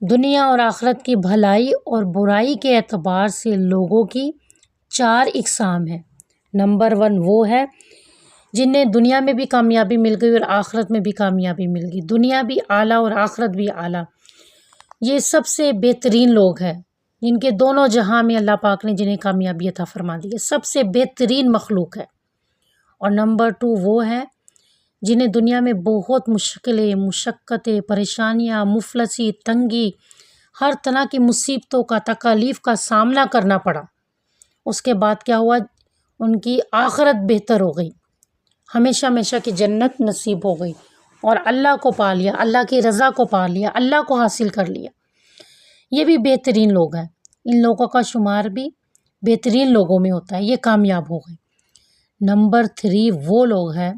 دنیا اور آخرت کی بھلائی اور برائی کے اعتبار سے لوگوں کی 4 اقسام ہیں۔ نمبر 1 وہ ہے جنہیں دنیا میں بھی کامیابی مل گئی اور آخرت میں بھی کامیابی مل گئی، دنیا بھی اعلیٰ اور آخرت بھی اعلیٰ۔ یہ سب سے بہترین لوگ ہیں جن کے دونوں جہاں میں اللہ پاک نے جنہیں کامیابی عطا فرما دی ہے، سب سے بہترین مخلوق ہے۔ اور نمبر 2 وہ ہے جنہیں دنیا میں بہت مشکلیں، مشقتیں، پریشانیاں، مفلسی، تنگی، ہر طرح کی مصیبتوں کا، تکالیف کا سامنا کرنا پڑا۔ اس کے بعد کیا ہوا؟ ان کی آخرت بہتر ہو گئی، ہمیشہ ہمیشہ کی جنت نصیب ہو گئی اور اللہ کو پا لیا، اللہ کی رضا کو پا لیا، اللہ کو حاصل کر لیا۔ یہ بھی بہترین لوگ ہیں، ان لوگوں کا شمار بھی بہترین لوگوں میں ہوتا ہے، یہ کامیاب ہو گئے۔ نمبر 3 وہ لوگ ہیں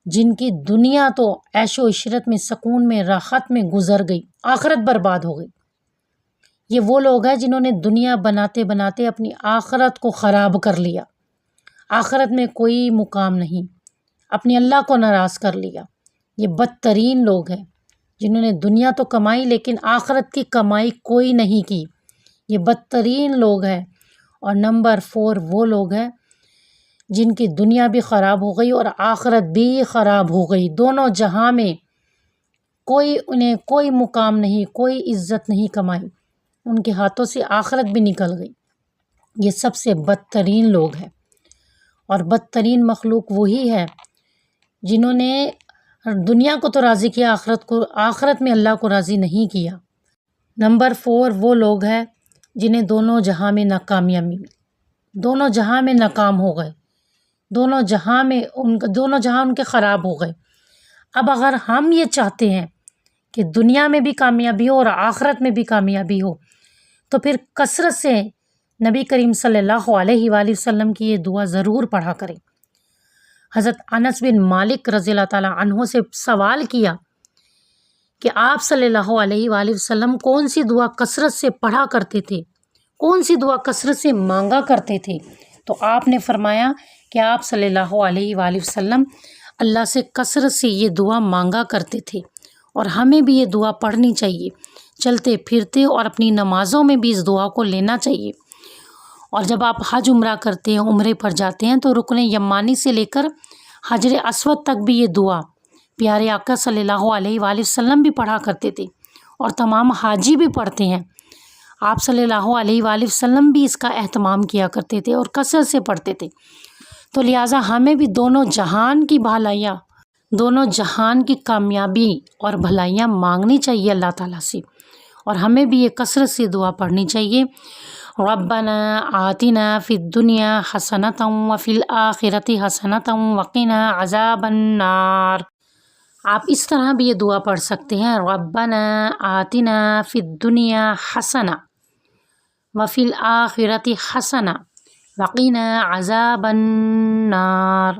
جن کی دنیا تو عیش و عشرت میں، سکون میں، راحت میں گزر گئی، آخرت برباد ہو گئی۔ یہ وہ لوگ ہیں جنہوں نے دنیا بناتے بناتے اپنی آخرت کو خراب کر لیا، آخرت میں کوئی مقام نہیں، اپنے اللہ کو ناراض کر لیا۔ یہ بدترین لوگ ہیں جنہوں نے دنیا تو کمائی لیکن آخرت کی کمائی کوئی نہیں کی، یہ بدترین لوگ ہیں۔ اور نمبر 4 وہ لوگ ہیں جن کی دنیا بھی خراب ہو گئی اور آخرت بھی خراب ہو گئی، دونوں جہاں میں انہیں کوئی مقام نہیں، کوئی عزت نہیں کمائی، ان کے ہاتھوں سے آخرت بھی نکل گئی۔ یہ سب سے بدترین لوگ ہیں اور بدترین مخلوق وہی ہے جنہوں نے دنیا کو تو راضی کیا، آخرت میں اللہ کو راضی نہیں کیا۔ نمبر 4 وہ لوگ ہیں جنہیں دونوں جہاں میں ناکامیابی ملی، دونوں جہاں میں ناکام ہو گئے، دونوں جہاں ان کے خراب ہو گئے۔ اب اگر ہم یہ چاہتے ہیں کہ دنیا میں بھی کامیابی ہو اور آخرت میں بھی کامیابی ہو تو پھر کثرت سے نبی کریم صلی اللہ علیہ وآلہ وسلم کی یہ دعا ضرور پڑھا کریں۔ حضرت انس بن مالک رضی اللہ تعالیٰ عنہ سے سوال کیا کہ آپ صلی اللہ علیہ وآلہ وسلم کون سی دعا کثرت سے پڑھا کرتے تھے، کون سی دعا کثرت سے مانگا کرتے تھے؟ تو آپ نے فرمایا کہ آپ صلی اللہ علیہ وآلہ وسلم اللہ سے کثرت سے یہ دعا مانگا کرتے تھے، اور ہمیں بھی یہ دعا پڑھنی چاہیے، چلتے پھرتے اور اپنی نمازوں میں بھی اس دعا کو لینا چاہیے۔ اور جب آپ حج عمرہ کرتے ہیں، عمرے پر جاتے ہیں، تو رکن یمانی سے لے کر حجر اسود تک بھی یہ دعا پیارے آقا صلی اللہ علیہ وآلہ وسلم بھی پڑھا کرتے تھے اور تمام حاجی بھی پڑھتے ہیں۔ آپ صلی اللہ علیہ وآلہ وسلم بھی اس کا اہتمام کیا کرتے تھے اور کثرت سے پڑھتے تھے۔ تو لہٰذا ہمیں بھی دونوں جہان کی بھلائیاں، دونوں جہان کی کامیابی اور بھلائیاں مانگنی چاہیے اللہ تعالیٰ سے، اور ہمیں بھی یہ کثرت سے دعا پڑھنی چاہیے۔ ربنا آتنا فی الدنیا حسنۃ وفی الآخرۃ حسنۃ وقنا عذاب النار۔ آپ اس طرح بھی یہ دعا پڑھ سکتے ہیں، ربنا آتنا فی الدنیا حسنہ وفی الآخرۃ حسنہ وقنا عذاب النار۔